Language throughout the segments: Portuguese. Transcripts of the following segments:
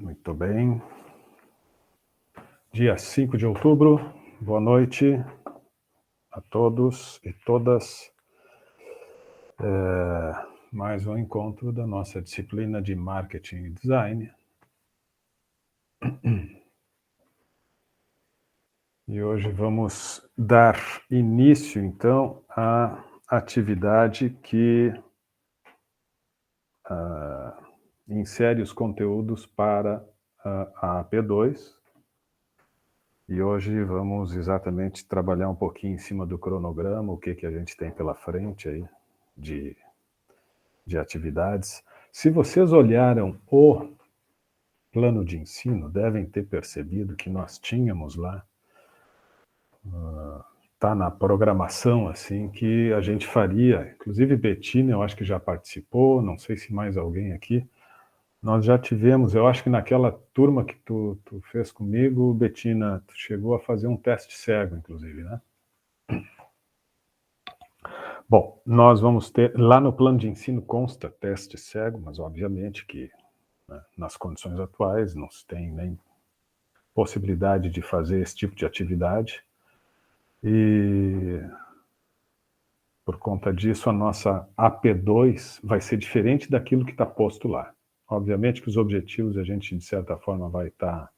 Muito bem. Dia 5 de outubro, boa noite a todos e todas. Mais um encontro da nossa disciplina de Marketing e Design. E hoje vamos dar início, então, à atividade que insere os conteúdos para a AP2. E hoje vamos exatamente trabalhar um pouquinho em cima do cronograma, o que a gente tem pela frente aí de atividades. Se vocês olharam o plano de ensino, devem ter percebido que nós tínhamos lá, tá na programação, assim, que a gente faria, inclusive Betina, eu acho que já participou, não sei se mais alguém aqui, nós já tivemos, eu acho que naquela turma que tu fez comigo, Betina, tu chegou a fazer um teste cego, inclusive, né? Bom, nós vamos ter, lá no plano de ensino consta teste cego, mas obviamente que, né, nas condições atuais não se tem nem possibilidade de fazer esse tipo de atividade, e por conta disso a nossa AP2 vai ser diferente daquilo que está posto lá. Obviamente que os objetivos a gente, de certa forma, vai estar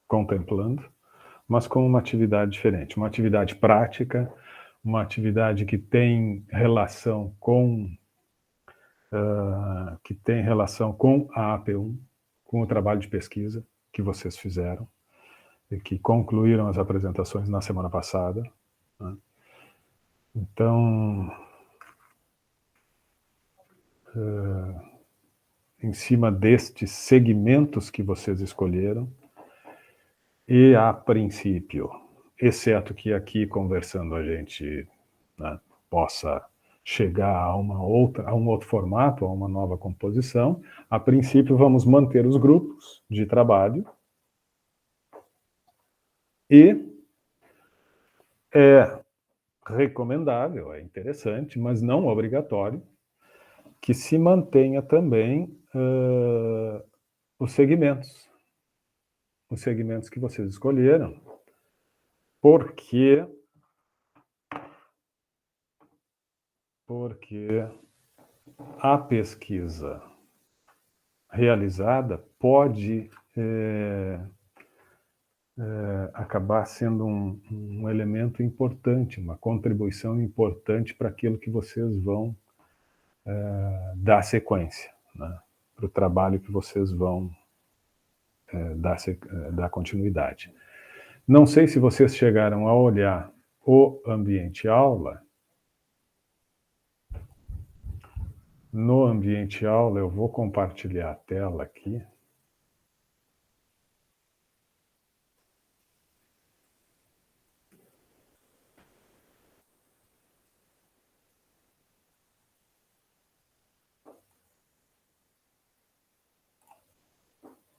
contemplando, mas com uma atividade diferente, uma atividade prática, uma atividade que tem relação com a AP1, com o trabalho de pesquisa que vocês fizeram e que concluíram as apresentações na semana passada, né? Então, em cima destes segmentos que vocês escolheram, e a princípio, exceto que aqui conversando a gente, né, possa chegar a um outro formato, a uma nova composição, a princípio vamos manter os grupos de trabalho e é recomendável, é interessante, mas não obrigatório, que se mantenha também os segmentos que vocês escolheram, porque a pesquisa realizada pode acabar sendo um elemento importante, uma contribuição importante para aquilo que vocês vão dar sequência, né, para o trabalho que vocês vão dar continuidade. Não sei se vocês chegaram a olhar o ambiente aula. No ambiente aula, eu vou compartilhar a tela aqui.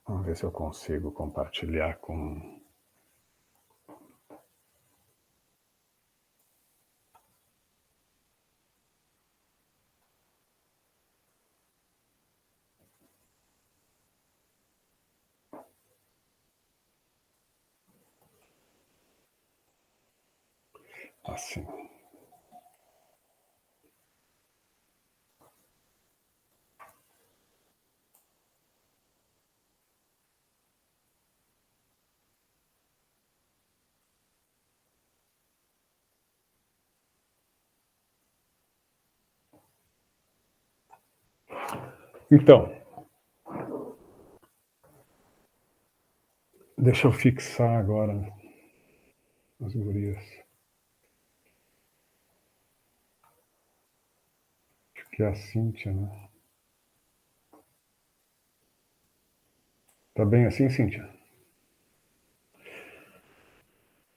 Vamos ver se eu consigo compartilhar com... assim. Então, deixa eu fixar agora as gurias. Acho que é a Cíntia, né? Tá bem assim, Cíntia?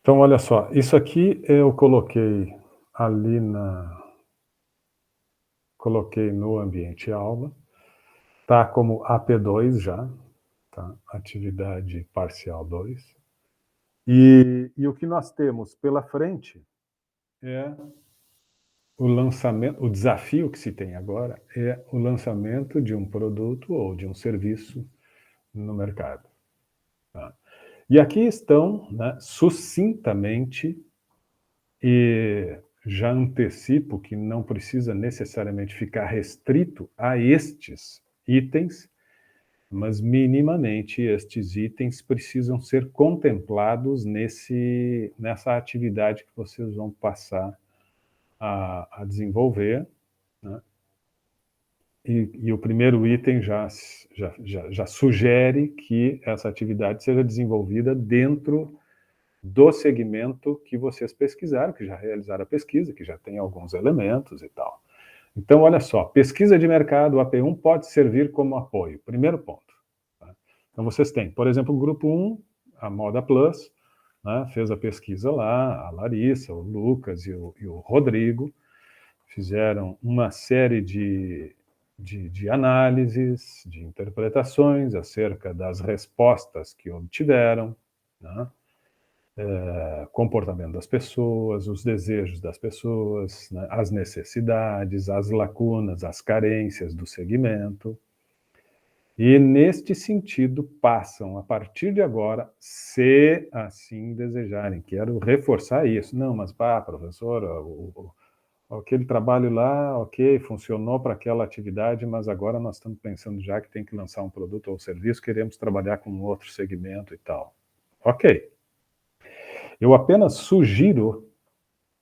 Então, olha só, isso aqui eu coloquei ali coloquei no ambiente aula, tá como AP2 já, tá? Atividade parcial 2. E o que nós temos pela frente é o lançamento, o desafio que se tem agora é o lançamento de um produto ou de um serviço no mercado. Tá? E aqui estão, né, sucintamente, e já antecipo que não precisa necessariamente ficar restrito a estes itens, mas minimamente estes itens precisam ser contemplados nessa atividade que vocês vão passar a desenvolver, né? E o primeiro item já sugere que essa atividade seja desenvolvida dentro do segmento que vocês pesquisaram, que já realizaram a pesquisa, que já tem alguns elementos e tal. Então, olha só, pesquisa de mercado, o AP1 pode servir como apoio. Primeiro ponto. Tá? Então, vocês têm, por exemplo, o grupo 1, a Moda Plus, né, fez a pesquisa lá, a Larissa, o Lucas e o Rodrigo, fizeram uma série de análises, de interpretações acerca das respostas que obtiveram, né? Comportamento das pessoas, os desejos das pessoas, né? As necessidades, as lacunas, as carências do segmento. E, neste sentido, passam, a partir de agora, se assim desejarem. Quero reforçar isso. Não, mas, professor, aquele trabalho lá, ok, funcionou para aquela atividade, mas agora nós estamos pensando já que tem que lançar um produto ou serviço, queremos trabalhar com outro segmento e tal. Ok. Eu apenas sugiro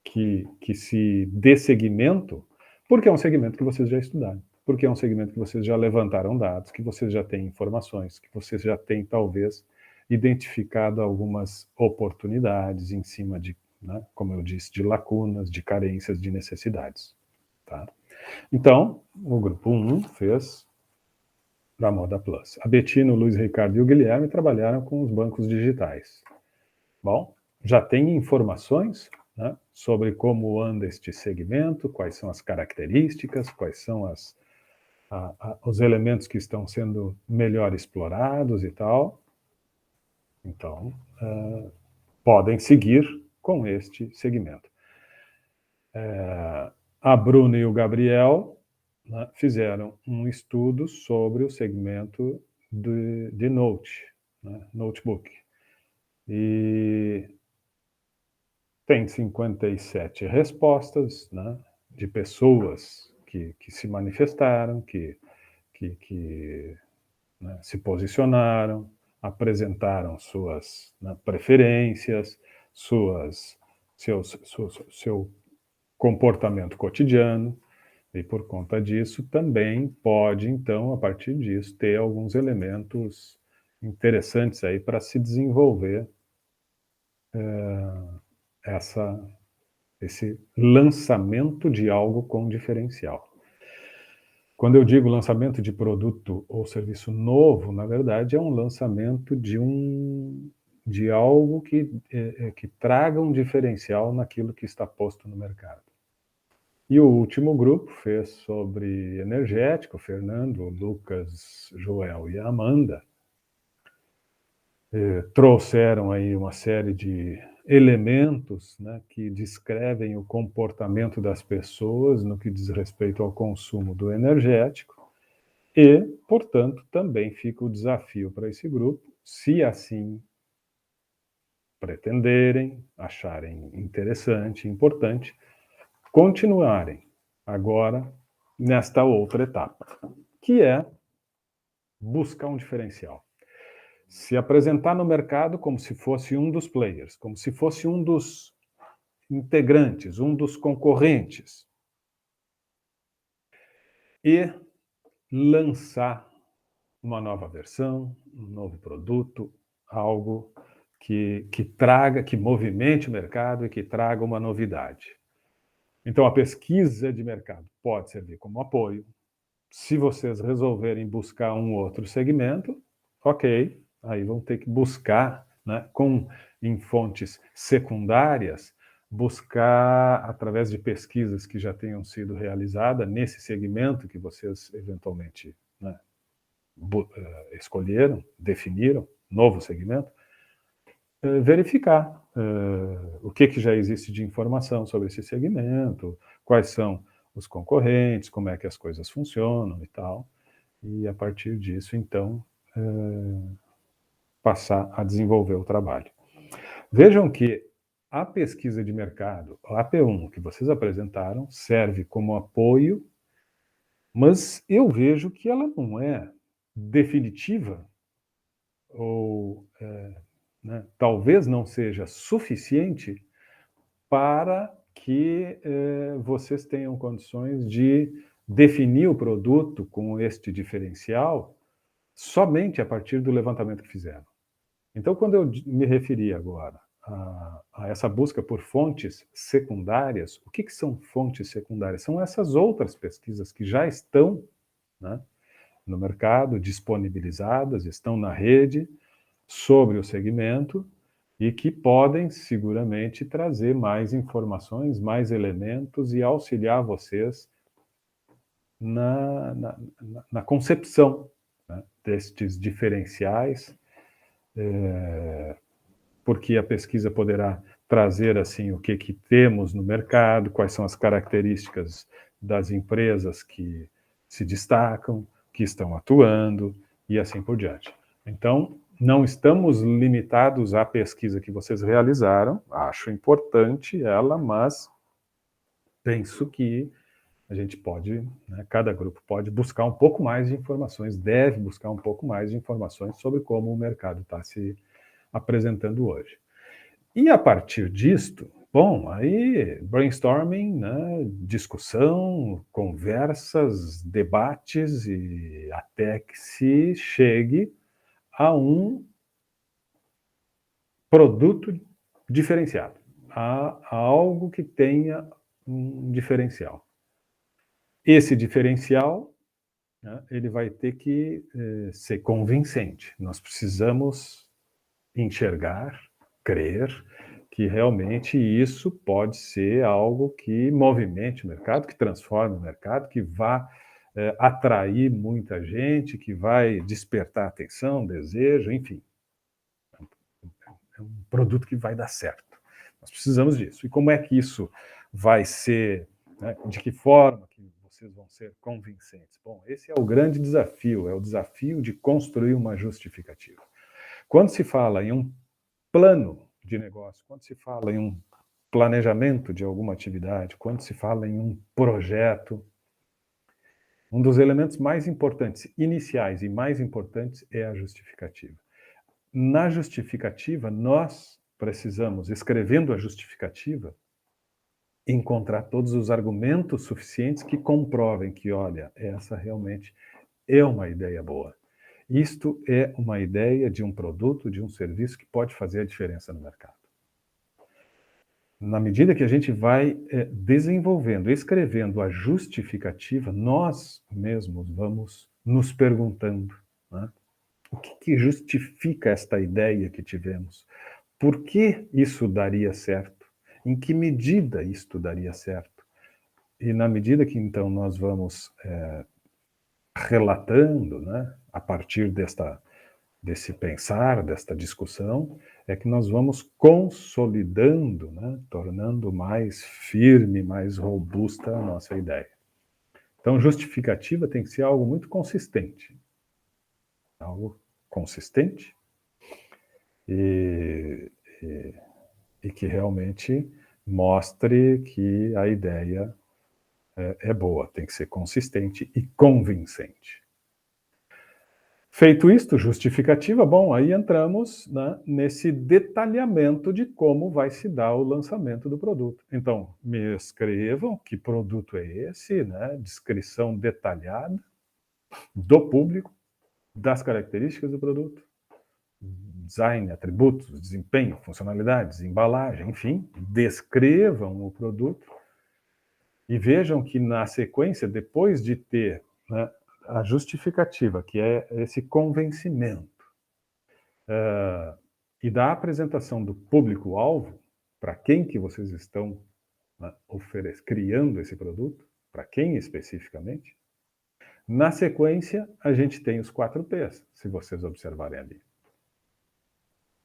que se dê seguimento, porque é um segmento que vocês já estudaram, porque é um segmento que vocês já levantaram dados, que vocês já têm informações, que vocês já têm, talvez, identificado algumas oportunidades em cima de, né, como eu disse, de lacunas, de carências, de necessidades. Tá? Então, o grupo 1 fez para a Moda Plus. A Betina, o Luiz Ricardo e o Guilherme trabalharam com os bancos digitais. Bom, já tem informações, né, sobre como anda este segmento, quais são as características, quais são os elementos que estão sendo melhor explorados e tal. Então, podem seguir com este segmento. A Bruna e o Gabriel, né, fizeram um estudo sobre o segmento de Note, né, notebook. E tem 57 respostas, né, de pessoas que se manifestaram, que né, se posicionaram, apresentaram suas, né, preferências, seu comportamento cotidiano, e por conta disso também pode, então, a partir disso, ter alguns elementos interessantes aí para se desenvolver esse lançamento de algo com diferencial. Quando eu digo lançamento de produto ou serviço novo, na verdade é um lançamento de algo que traga um diferencial naquilo que está posto no mercado. E o último grupo fez sobre energético, o Fernando, o Lucas, Joel e a Amanda, trouxeram aí uma série de elementos, né, que descrevem o comportamento das pessoas no que diz respeito ao consumo do energético e, portanto, também fica o desafio para esse grupo, se assim pretenderem, acharem interessante, importante, continuarem agora nesta outra etapa, que é buscar um diferencial. Se apresentar no mercado como se fosse um dos players, como se fosse um dos integrantes, um dos concorrentes, e lançar uma nova versão, um novo produto, algo que traga, que movimente o mercado e que traga uma novidade. Então, a pesquisa de mercado pode servir como apoio. Se vocês resolverem buscar um outro segmento, ok, aí vão ter que buscar, né, em fontes secundárias, buscar através de pesquisas que já tenham sido realizadas nesse segmento que vocês eventualmente, né, escolheram, definiram, novo segmento, verificar o que já existe de informação sobre esse segmento, quais são os concorrentes, como é que as coisas funcionam e tal, e a partir disso, então, passar a desenvolver o trabalho. Vejam que a pesquisa de mercado, a AP1, que vocês apresentaram, serve como apoio, mas eu vejo que ela não é definitiva ou né, talvez não seja suficiente para que vocês tenham condições de definir o produto com este diferencial somente a partir do levantamento que fizeram. Então, quando eu me referi agora a essa busca por fontes secundárias, o que são fontes secundárias? São essas outras pesquisas que já estão, né, no mercado, disponibilizadas, estão na rede, sobre o segmento e que podem seguramente trazer mais informações, mais elementos e auxiliar vocês na concepção, né, destes diferenciais, porque a pesquisa poderá trazer assim o que temos no mercado, quais são as características das empresas que se destacam, que estão atuando e assim por diante. Então, não estamos limitados à pesquisa que vocês realizaram, acho importante ela, mas penso que a gente pode, né, cada grupo pode buscar um pouco mais de informações, deve buscar um pouco mais de informações sobre como o mercado está se apresentando hoje. E a partir disto, bom, aí brainstorming, né, discussão, conversas, debates e até que se chegue a um produto diferenciado, a algo que tenha um diferencial. Esse diferencial, né, ele vai ter que ser convincente. Nós precisamos enxergar, crer que realmente isso pode ser algo que movimente o mercado, que transforme o mercado, que vá atrair muita gente, que vai despertar atenção, desejo, enfim. É um produto que vai dar certo. Nós precisamos disso. E como é que isso vai ser, né, de que forma que vocês vão ser convincentes? Bom, esse é o grande desafio, é o desafio de construir uma justificativa. Quando se fala em um plano de negócio, quando se fala em um planejamento de alguma atividade, quando se fala em um projeto, um dos elementos mais importantes, iniciais e mais importantes, é a justificativa. Na justificativa, nós precisamos, escrevendo a justificativa, encontrar todos os argumentos suficientes que comprovem que, olha, essa realmente é uma ideia boa. Isto é uma ideia de um produto, de um serviço que pode fazer a diferença no mercado. Na medida que a gente vai desenvolvendo, escrevendo a justificativa, nós mesmos vamos nos perguntando, né, o que justifica esta ideia que tivemos? Por que isso daria certo? Em que medida isto daria certo? E na medida que então nós vamos relatando, né, a partir desse pensar, desta discussão, é que nós vamos consolidando, né, tornando mais firme, mais robusta a nossa ideia. Então, justificativa tem que ser algo muito consistente. Algo consistente e que realmente mostre que a ideia é boa, tem que ser consistente e convincente. Feito isto, justificativa, bom, aí entramos, né, nesse detalhamento de como vai se dar o lançamento do produto. Então, me escrevam que produto é esse, né, descrição detalhada do público, das características do produto, design, atributos, desempenho, funcionalidades, embalagem, enfim, descrevam o produto e vejam que na sequência, depois de ter, né, a justificativa, que é esse convencimento, e da apresentação do público-alvo, para quem que vocês estão, né, criando esse produto, para quem especificamente, na sequência a gente tem os 4 P's, se vocês observarem ali.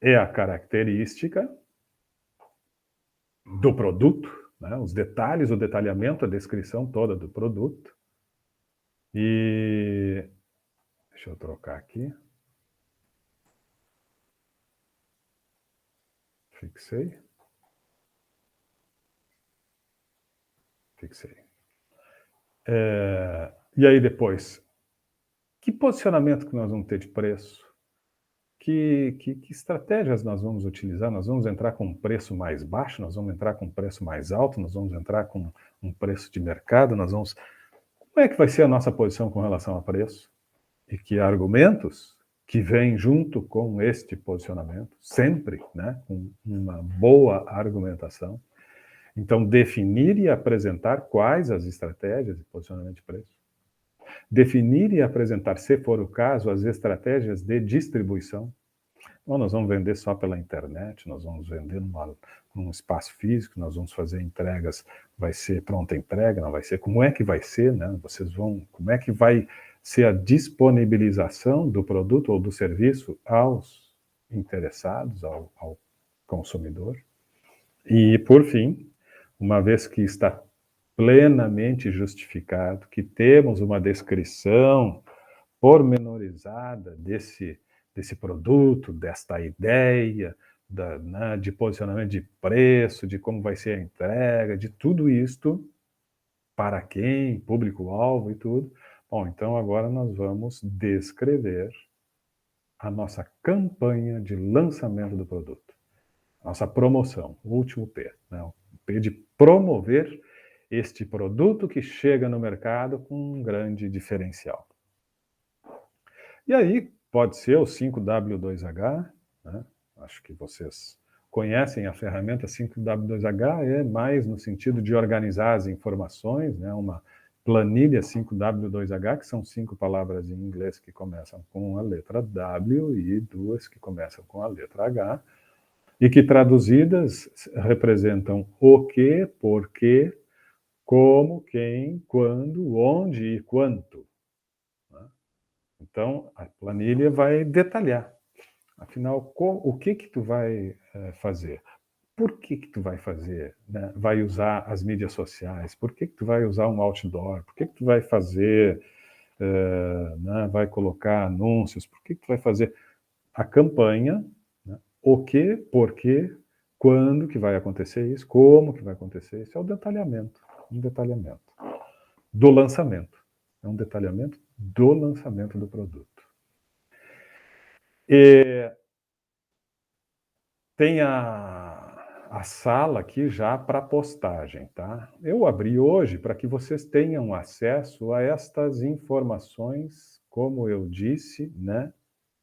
é a característica do produto, né? Os detalhes, o detalhamento, a descrição toda do produto. E deixa eu trocar aqui. Fixei. E aí depois, que posicionamento que nós vamos ter de preço? Que estratégias nós vamos utilizar? Nós vamos entrar com um preço mais baixo? Nós vamos entrar com um preço mais alto? Nós vamos entrar com um preço de mercado? Como é que vai ser a nossa posição com relação a preço? E que argumentos que vêm junto com este posicionamento, sempre, né, com uma boa argumentação. Então, definir e apresentar quais as estratégias de posicionamento de preço. Definir e apresentar, se for o caso, as estratégias de distribuição. Ou nós vamos vender só pela internet, nós vamos vender num espaço físico, nós vamos fazer entregas, vai ser pronta entrega, não vai ser? Como é que vai ser, né? Como é que vai ser a disponibilização do produto ou do serviço aos interessados, ao consumidor? E, por fim, uma vez que está plenamente justificado, que temos uma descrição pormenorizada desse produto, desta ideia, né, de posicionamento de preço, de como vai ser a entrega, de tudo isto, para quem, público-alvo e tudo. Bom, então agora nós vamos descrever a nossa campanha de lançamento do produto, nossa promoção, o último P, né, o P de promover este produto que chega no mercado com um grande diferencial. E aí, pode ser o 5W2H, né? Acho que vocês conhecem a ferramenta 5W2H, é mais no sentido de organizar as informações, né? Uma planilha 5W2H, que são 5 palavras em inglês que começam com a letra W e 2 que começam com a letra H, e que traduzidas representam o que, porquê, como, quem, quando, onde e quanto. Então, a planilha vai detalhar. Afinal, o que tu vai fazer? Por que tu vai fazer? Né? Vai usar as mídias sociais? Por que tu vai usar um outdoor? Por que tu vai fazer, né? Vai colocar anúncios? Por que tu vai fazer a campanha? Né? O que, por quê, quando que vai acontecer isso? Como que vai acontecer isso? É o detalhamento. Um detalhamento do lançamento. É um detalhamento do lançamento do produto. E tem a sala aqui já para postagem, tá? Eu abri hoje para que vocês tenham acesso a estas informações, como eu disse, né,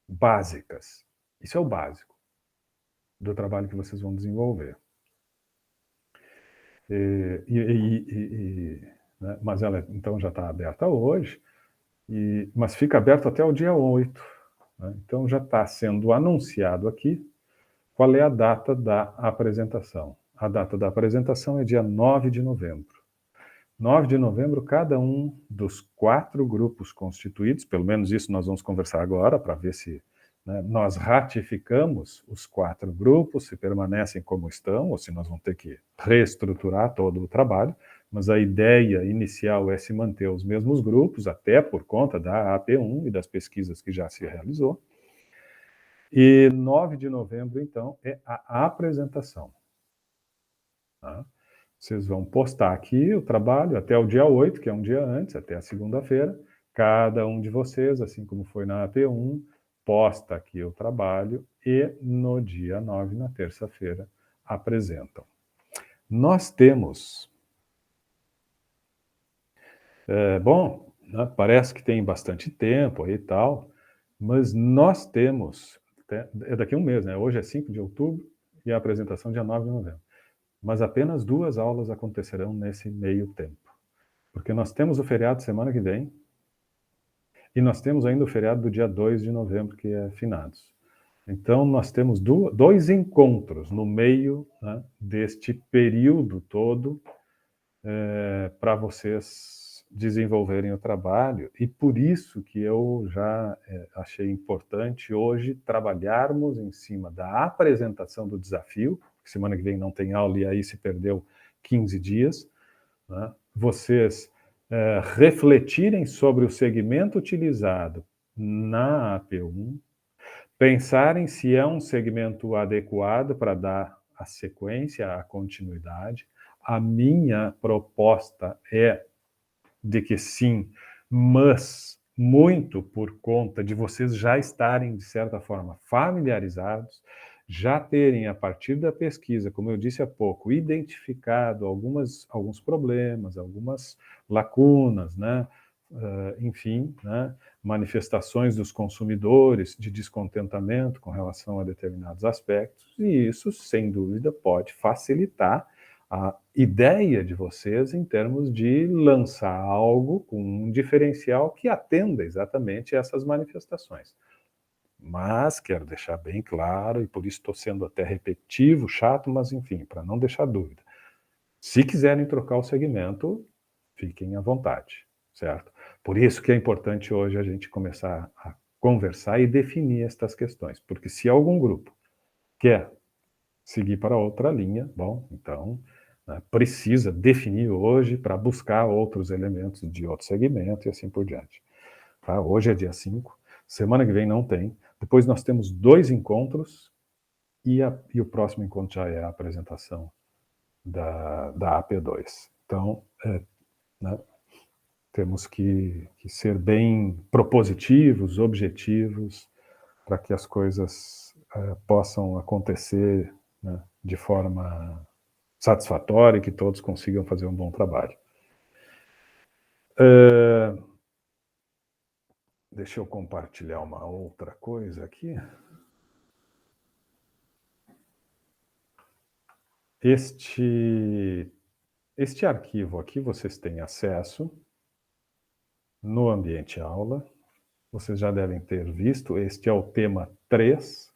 básicas. Isso é o básico do trabalho que vocês vão desenvolver. Né, mas ela, então, já está aberta hoje, mas fica aberto até o dia 8. Né? Então, já está sendo anunciado aqui qual é a data da apresentação. A data da apresentação é dia 9 de novembro. 9 de novembro, cada um dos 4 grupos constituídos, pelo menos isso nós vamos conversar agora, para ver se, né, nós ratificamos os 4 grupos, se permanecem como estão, ou se nós vamos ter que reestruturar todo o trabalho, mas a ideia inicial é se manter os mesmos grupos, até por conta da AP1 e das pesquisas que já se realizou. E 9 de novembro, então, é a apresentação. Tá? Vocês vão postar aqui o trabalho até o dia 8, que é um dia antes, até a segunda-feira. Cada um de vocês, assim como foi na AP1, posta aqui o trabalho e no dia 9, na terça-feira, apresentam. Nós temos... bom, né, parece que tem bastante tempo aí e tal, mas nós temos... É daqui a um mês, né? Hoje é 5 de outubro e a apresentação dia 9 de novembro. Mas apenas 2 aulas acontecerão nesse meio tempo. Porque nós temos o feriado semana que vem e nós temos ainda o feriado do dia 2 de novembro, que é finados. Então, nós temos 2 encontros no meio, né, deste período todo para vocês desenvolverem o trabalho, e por isso que eu já achei importante hoje trabalharmos em cima da apresentação do desafio. Semana que vem não tem aula e aí se perdeu 15 dias, né? Vocês refletirem sobre o segmento utilizado na AP1, pensarem se é um segmento adequado para dar a sequência, a continuidade. A minha proposta é de que sim, mas muito por conta de vocês já estarem, de certa forma, familiarizados, já terem, a partir da pesquisa, como eu disse há pouco, identificado alguns problemas, algumas lacunas, né? Enfim, né? Manifestações dos consumidores de descontentamento com relação a determinados aspectos, e isso, sem dúvida, pode facilitar a ideia de vocês em termos de lançar algo com um diferencial que atenda exatamente essas manifestações. Mas quero deixar bem claro, e por isso estou sendo até repetitivo, chato, mas enfim, para não deixar dúvida. Se quiserem trocar o segmento, fiquem à vontade, certo? Por isso que é importante hoje a gente começar a conversar e definir estas questões, porque se algum grupo quer seguir para outra linha, bom, então precisa definir hoje para buscar outros elementos de outro segmento e assim por diante. Tá? Hoje é dia 5, semana que vem não tem, depois nós temos 2 encontros e o próximo encontro já é a apresentação da AP2. Então, né, temos que ser bem propositivos, objetivos, para que as coisas possam acontecer, né, de forma satisfatória e que todos consigam fazer um bom trabalho. Deixa eu compartilhar uma outra coisa aqui. Este arquivo aqui vocês têm acesso no ambiente aula. Vocês já devem ter visto, este é o tema 3.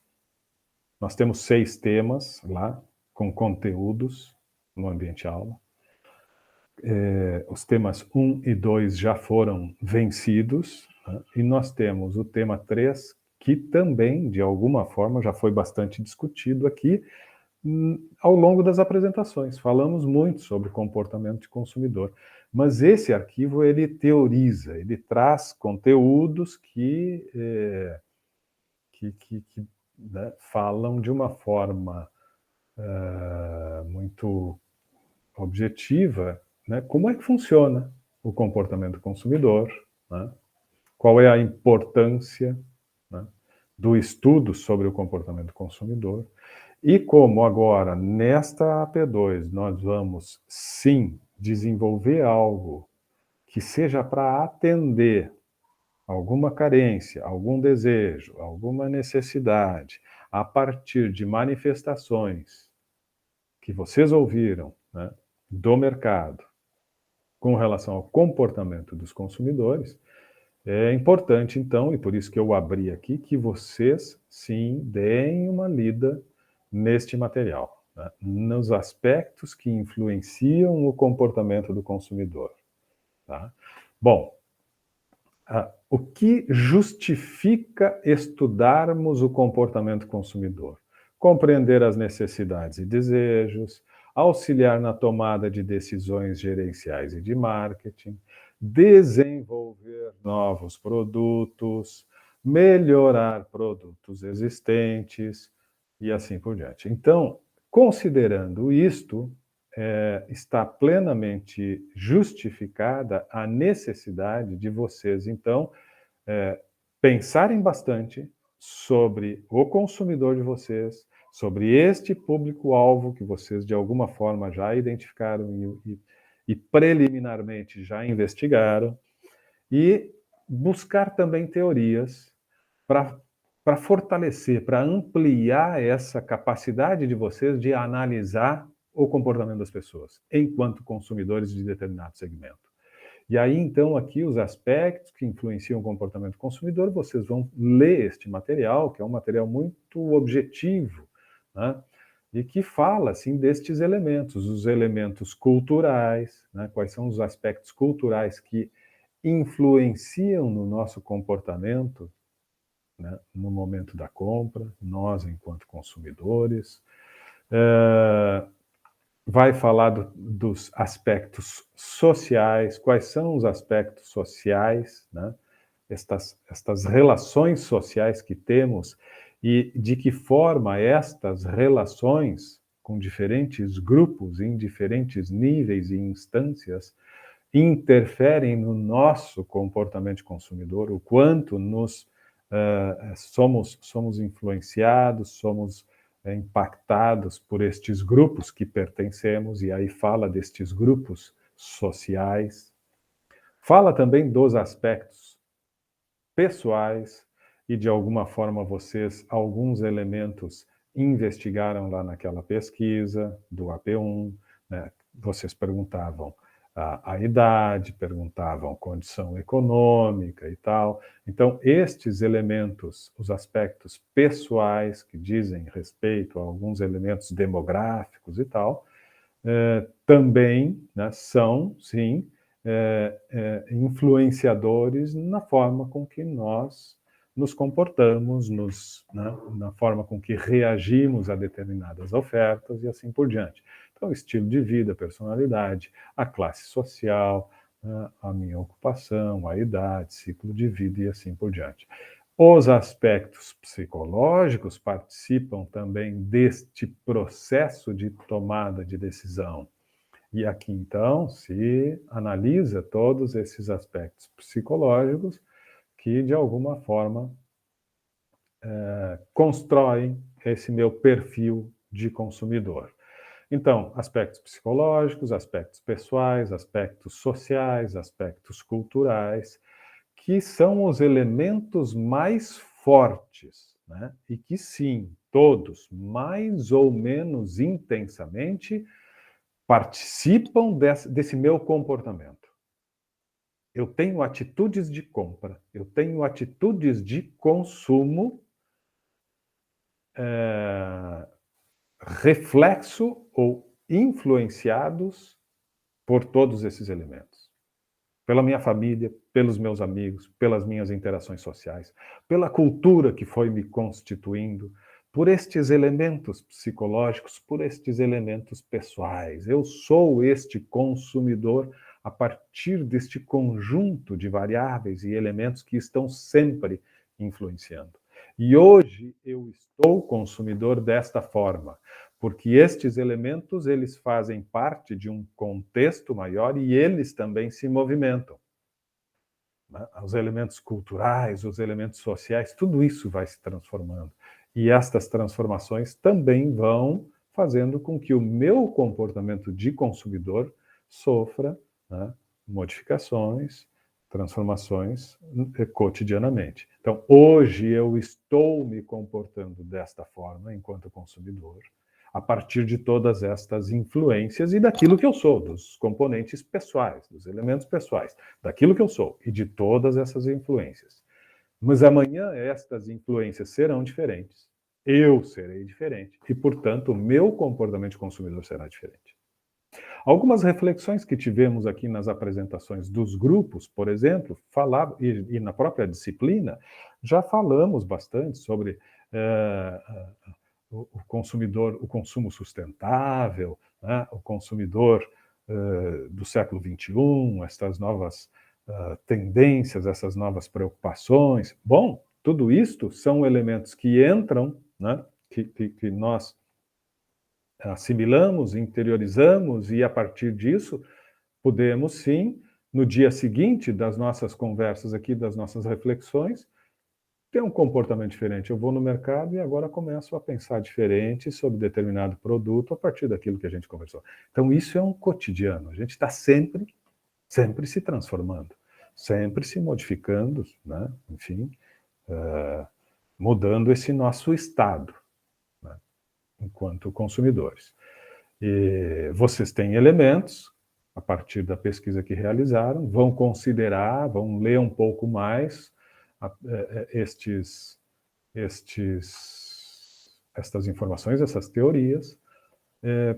Nós temos 6 temas lá, com conteúdos no ambiente aula. Os temas 1 e 2 já foram vencidos, né? E nós temos o tema 3, que também, de alguma forma, já foi bastante discutido aqui ao longo das apresentações. Falamos muito sobre comportamento de consumidor, mas esse arquivo, ele teoriza, ele traz conteúdos que né, falam de uma forma muito objetiva, né, como é que funciona o comportamento do consumidor, né, qual é a importância, né, do estudo sobre o comportamento do consumidor, e como agora, nesta AP2, nós vamos, sim, desenvolver algo que seja para atender alguma carência, algum desejo, alguma necessidade, a partir de manifestações que vocês ouviram, né, do mercado com relação ao comportamento dos consumidores, é importante, então, e por isso que eu abri aqui, que vocês, sim, deem uma lida neste material, né, nos aspectos que influenciam o comportamento do consumidor. Tá? Bom, o que justifica estudarmos o comportamento consumidor? Compreender as necessidades e desejos, auxiliar na tomada de decisões gerenciais e de marketing, desenvolver novos produtos, melhorar produtos existentes e assim por diante. Então, considerando isto, está plenamente justificada a necessidade de vocês, então, pensarem bastante sobre o consumidor de vocês, sobre este público-alvo que vocês, de alguma forma, já identificaram e preliminarmente já investigaram, e buscar também teorias para fortalecer, para ampliar essa capacidade de vocês de analisar o comportamento das pessoas, enquanto consumidores de determinado segmento. E aí, então, aqui os aspectos que influenciam o comportamento do consumidor, vocês vão ler este material, que é um material muito objetivo, né? e que fala assim destes elementos, os elementos culturais, né? Quais são os aspectos culturais que influenciam no nosso comportamento, né? No momento da compra, nós enquanto consumidores. Vai falar dos aspectos sociais, quais são os aspectos sociais, né? Estas relações sociais que temos e de que forma estas relações com diferentes grupos, em diferentes níveis e instâncias, interferem no nosso comportamento de consumidor, o quanto somos influenciados, somos impactados por estes grupos que pertencemos, e aí fala destes grupos sociais. Fala também dos aspectos pessoais, e de alguma forma vocês, alguns elementos, investigaram lá naquela pesquisa do AP1, né? Vocês perguntavam a idade, perguntavam condição econômica e tal. Então, estes elementos, os aspectos pessoais, que dizem respeito a alguns elementos demográficos e tal, também, né, são, sim, influenciadores na forma com que nós nos comportamos, né, na forma com que reagimos a determinadas ofertas e assim por diante. Então, estilo de vida, personalidade, a classe social, né, a minha ocupação, a idade, ciclo de vida e assim por diante. Os aspectos psicológicos participam também deste processo de tomada de decisão. E aqui, então, se analisa todos esses aspectos psicológicos que, de alguma forma, constroem esse meu perfil de consumidor. Então, aspectos psicológicos, aspectos pessoais, aspectos sociais, aspectos culturais, que são os elementos mais fortes, né? E que, sim, todos, mais ou menos intensamente, participam desse meu comportamento. Eu tenho atitudes de compra, eu tenho atitudes de consumo, reflexo ou influenciados por todos esses elementos. Pela minha família, pelos meus amigos, pelas minhas interações sociais, pela cultura que foi me constituindo, por estes elementos psicológicos, por estes elementos pessoais. Eu sou este consumidor a partir deste conjunto de variáveis e elementos que estão sempre influenciando. E hoje eu estou consumidor desta forma, porque estes elementos, eles fazem parte de um contexto maior e eles também se movimentam. Né? Os elementos culturais, os elementos sociais, tudo isso vai se transformando. E estas transformações também vão fazendo com que o meu comportamento de consumidor sofra, né, modificações, transformações cotidianamente. Então, hoje eu estou me comportando desta forma enquanto consumidor, a partir de todas estas influências e daquilo que eu sou, dos componentes pessoais, dos elementos pessoais, daquilo que eu sou e de todas essas influências. Mas amanhã estas influências serão diferentes, eu serei diferente e, portanto, o meu comportamento de consumidor será diferente. Algumas reflexões que tivemos aqui nas apresentações dos grupos, por exemplo, e na própria disciplina, já falamos bastante sobre o consumidor, o consumo sustentável, né, o consumidor do século XXI, estas novas tendências, essas novas preocupações. Bom, tudo isto são elementos que entram, né, que nós assimilamos, interiorizamos, e a partir disso podemos sim, no dia seguinte das nossas conversas aqui, das nossas reflexões, ter um comportamento diferente. Eu vou no mercado e agora começo a pensar diferente sobre determinado produto a partir daquilo que a gente conversou. Então, isso é um cotidiano. A gente está sempre se transformando, sempre se modificando, né? Enfim, mudando esse nosso estado, né, enquanto consumidores. E vocês têm elementos, a partir da pesquisa que realizaram, vão considerar, vão ler um pouco mais estas informações, essas teorias,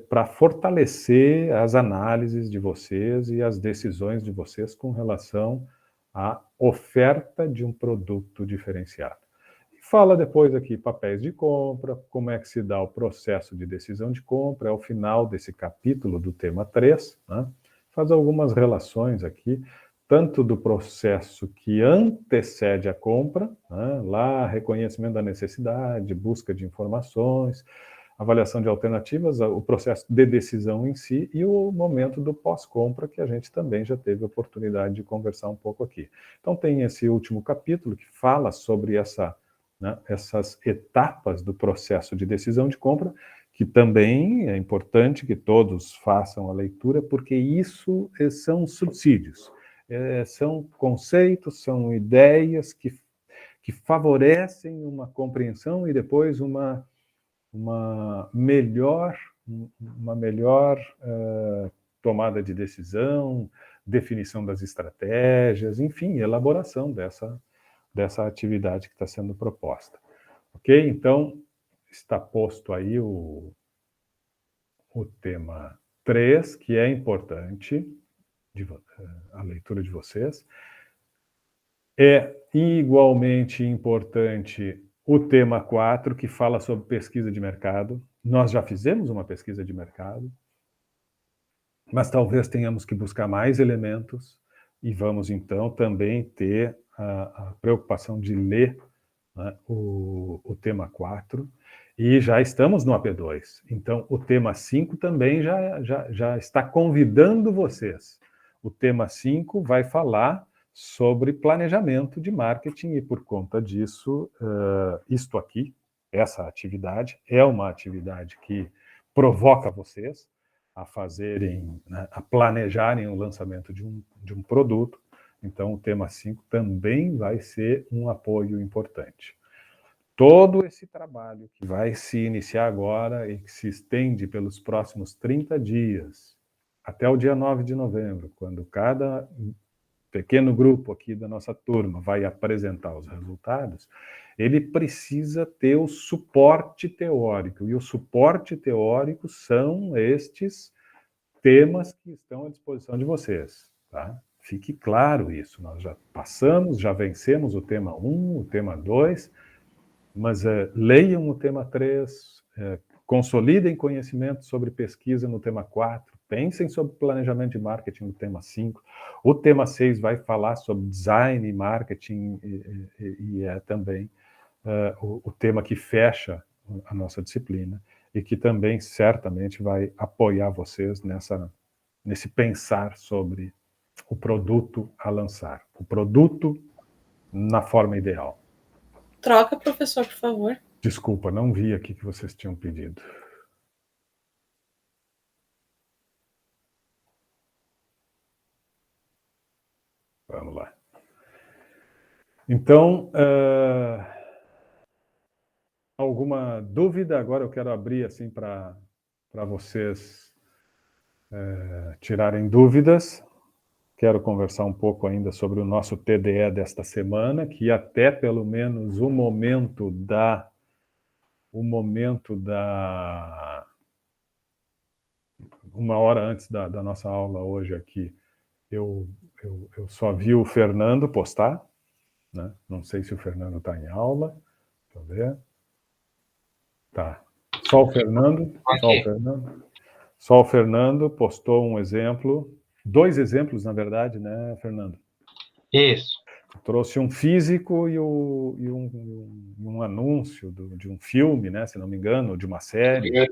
para fortalecer as análises de vocês e as decisões de vocês com relação à oferta de um produto diferenciado. E fala depois aqui papéis de compra, como é que se dá o processo de decisão de compra, ao final desse capítulo do tema 3, né? Faz algumas relações aqui, tanto do processo que antecede a compra, né? Lá reconhecimento da necessidade, busca de informações, avaliação de alternativas, o processo de decisão em si e o momento do pós-compra, que a gente também já teve a oportunidade de conversar um pouco aqui. Então tem esse último capítulo que fala sobre essas etapas do processo de decisão de compra, que também é importante que todos façam a leitura, porque isso são subsídios, são conceitos, são ideias que favorecem uma compreensão e depois uma melhor tomada de decisão, definição das estratégias, enfim, elaboração dessa atividade que está sendo proposta. Ok? Então, está posto aí o tema 3, que é importante, a leitura de vocês. É igualmente importante o tema 4, que fala sobre pesquisa de mercado. Nós já fizemos uma pesquisa de mercado, mas talvez tenhamos que buscar mais elementos e vamos, então, também ter a preocupação de ler, né, o tema 4, e já estamos no AP2. Então, o tema 5 também já está convidando vocês. O tema 5 vai falar sobre planejamento de marketing e, por conta disso, isto aqui, essa atividade, é uma atividade que provoca vocês a fazerem, né, a planejarem o lançamento de um produto. Então, o tema 5 também vai ser um apoio importante. Todo esse trabalho que vai se iniciar agora e que se estende pelos próximos 30 dias, até o dia 9 de novembro, quando cada pequeno grupo aqui da nossa turma vai apresentar os resultados, ele precisa ter o suporte teórico, e o suporte teórico são estes temas que estão à disposição de vocês, tá? Fique claro isso, nós já passamos, já vencemos o tema 1, o tema 2, mas leiam o tema 3, consolidem conhecimento sobre pesquisa no tema 4, pensem sobre planejamento de marketing no tema 5. O tema 6 vai falar sobre design e marketing e é também o tema que fecha a nossa disciplina e que também certamente vai apoiar vocês nesse pensar sobre o produto a lançar, o produto na forma ideal. Troca, professor, por favor. Desculpa, não vi aqui que vocês tinham pedido. Vamos lá. Então, alguma dúvida? Agora eu quero abrir assim para vocês tirarem dúvidas. Quero conversar um pouco ainda sobre o nosso TDE desta semana, que até pelo menos o momento da uma hora antes da nossa aula hoje aqui, eu só vi o Fernando postar, né? Não sei se o Fernando está em aula. Deixa eu ver. Tá. Só o Fernando. Só o Fernando postou um exemplo, 2 exemplos, na verdade, né, Fernando? Isso. Trouxe um físico e um anúncio de um filme, né, se não me engano, de uma série.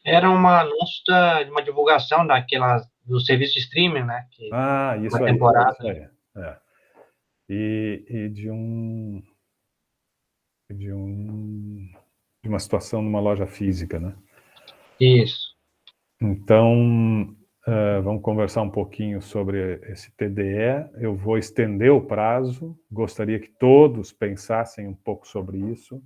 Era um anúncio de uma divulgação do serviço de streaming, né? Isso aí. Temporada. Isso aí. E de uma situação numa loja física, né? Isso. Então, vamos conversar um pouquinho sobre esse TDE. Eu vou estender o prazo, gostaria que todos pensassem um pouco sobre isso.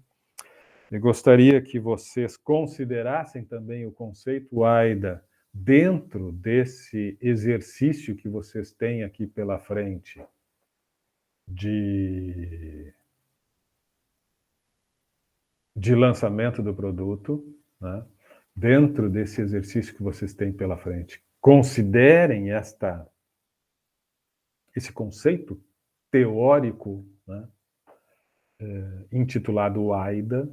E gostaria que vocês considerassem também o conceito AIDA dentro desse exercício que vocês têm aqui pela frente de lançamento do produto, né? dentro desse exercício que vocês têm pela frente, considerem esse conceito teórico, né, intitulado AIDA,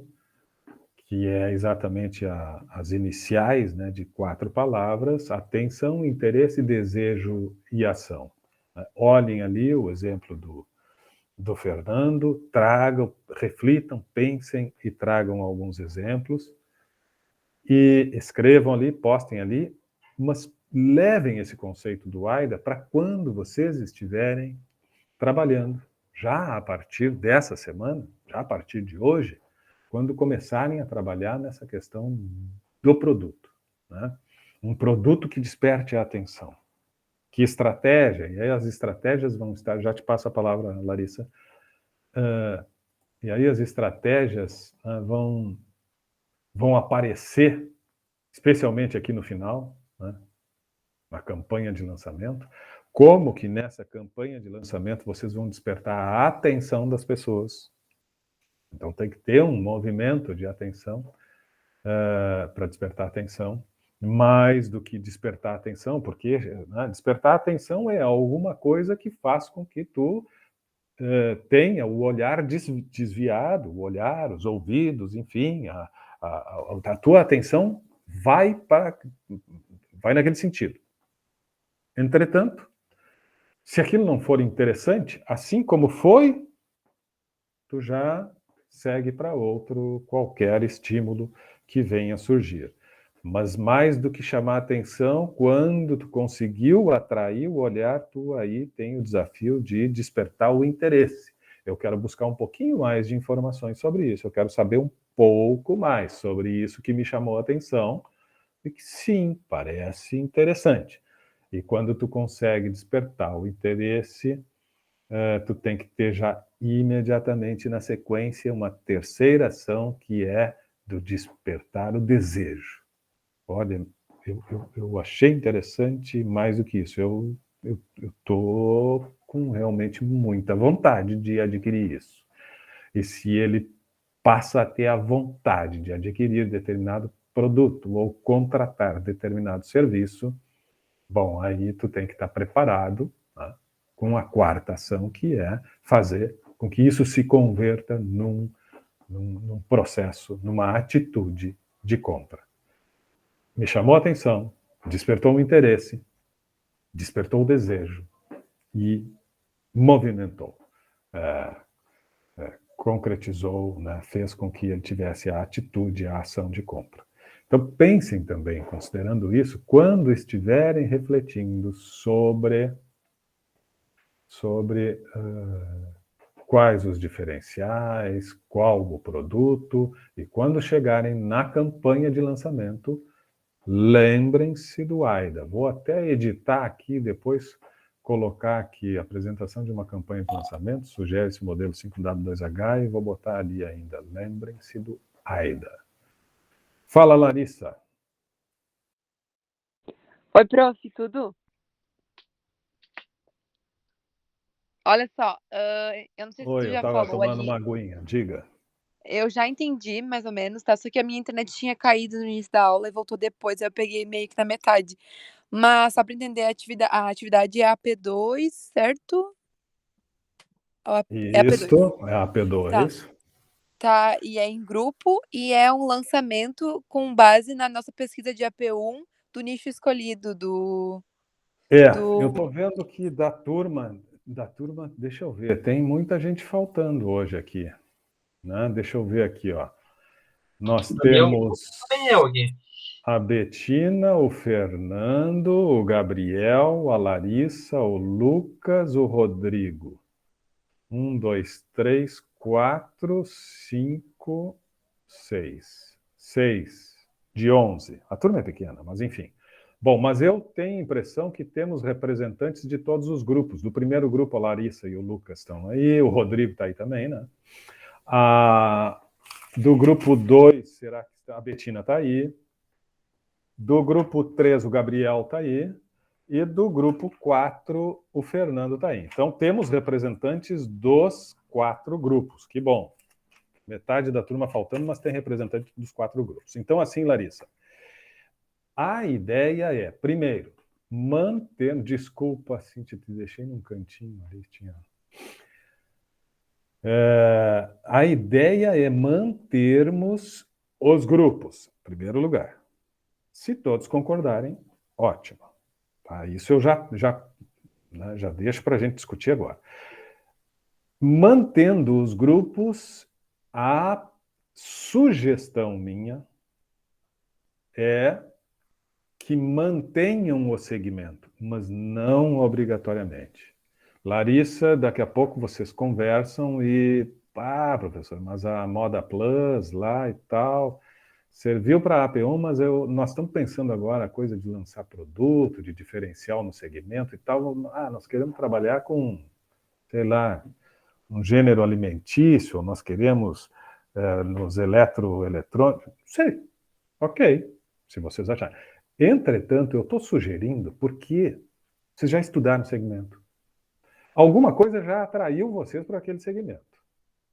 que é exatamente as iniciais, né, de 4 palavras: atenção, interesse, desejo e ação. Olhem ali o exemplo do Fernando, tragam, reflitam, pensem e tragam alguns exemplos, e escrevam ali, postem ali, mas levem esse conceito do AIDA para quando vocês estiverem trabalhando, já a partir dessa semana, já a partir de hoje, quando começarem a trabalhar nessa questão do produto, né? Um produto que desperte a atenção. Que estratégia? E aí as estratégias vão estar... Já te passo a palavra, Larissa. E aí as estratégias vão aparecer, especialmente aqui no final, né, na campanha de lançamento. Como que nessa campanha de lançamento vocês vão despertar a atenção das pessoas. Então tem que ter um movimento de atenção para despertar a atenção, mais do que despertar a atenção, porque, né, despertar a atenção é alguma coisa que faz com que tu tenha o olhar desviado, o olhar, os ouvidos, enfim, a tua atenção vai naquele sentido. Entretanto, se aquilo não for interessante, assim como foi, tu já segue para outro qualquer estímulo que venha surgir. Mas mais do que chamar atenção, quando tu conseguiu atrair o olhar, tu aí tem o desafio de despertar o interesse. Eu quero buscar um pouquinho mais de informações sobre isso, eu quero saber um pouco mais sobre isso que me chamou a atenção, e que sim, parece interessante. E quando tu consegue despertar o interesse, tu tem que ter já imediatamente na sequência uma terceira ação, que é do despertar o desejo. Olha, eu achei interessante mais do que isso. Eu estou com realmente muita vontade de adquirir isso. E se ele passa a ter a vontade de adquirir determinado produto ou contratar determinado serviço, bom, aí tu tem que estar preparado, tá, com a quarta ação, que é fazer com que isso se converta num processo, numa atitude de compra. Me chamou a atenção, despertou o interesse, despertou o desejo e movimentou, concretizou, né, fez com que ele tivesse a atitude, a ação de compra. Então pensem também, considerando isso, quando estiverem refletindo sobre quais os diferenciais, qual o produto, e quando chegarem na campanha de lançamento, lembrem-se do AIDA. Vou até editar aqui, depois colocar aqui a apresentação de uma campanha de lançamento, sugere esse modelo 5W2H, e vou botar ali ainda, lembrem-se do AIDA. Fala, Larissa. Oi, prof, tudo? Olha só, eu não sei se tu Oi, eu já estava falou tomando ali. uma aguinha, diga. Eu já entendi mais ou menos, tá? Só que a minha internet tinha caído no início da aula e voltou depois, aí eu peguei meio que na metade. Mas só pra entender, a atividade é AP2, certo? É AP2. Isso, é a Tá, P2. tá. E é em grupo e é um lançamento com base na nossa pesquisa de AP1 do nicho escolhido, Eu do... estou vendo que da turma, deixa eu ver, tem muita gente faltando hoje aqui, né? Deixa eu ver aqui, ó. Nós temos Tem eu aqui. a Betina, o Fernando, o Gabriel, a Larissa, o Lucas, o Rodrigo. 1, 2, 3, 4, 5, 6. 6 de 11. A turma é pequena, mas enfim. Bom, mas eu tenho a impressão que temos representantes de todos os grupos. Do primeiro grupo, a Larissa e o Lucas estão aí, o Rodrigo está aí também, né? Do grupo 2, será que a Betina está aí? Do grupo 3, o Gabriel está aí. E do grupo 4, o Fernando está aí. Então, temos representantes dos 4 grupos. Que bom. Metade da turma faltando, mas tem representante dos 4 grupos. Então, assim, Larissa, A ideia é, primeiro, manter... Desculpa, Cíntia, te deixei num cantinho ali. A ideia é mantermos os grupos, em primeiro lugar. Se todos concordarem, ótimo. Tá? Isso eu já deixo para a gente discutir agora. Mantendo os grupos, a sugestão minha é que mantenham o segmento, mas não obrigatoriamente. Larissa, daqui a pouco vocês conversam e... professor, mas a Moda Plus lá e tal... Serviu para a AP1, mas nós estamos pensando agora a coisa de lançar produto, de diferencial no segmento e tal. Nós queremos trabalhar com, sei lá, um gênero alimentício, nós queremos nos eletroeletrônicos. Sei, ok, se vocês acharem. Entretanto, eu estou sugerindo porque vocês já estudaram o segmento. Alguma coisa já atraiu vocês para aquele segmento.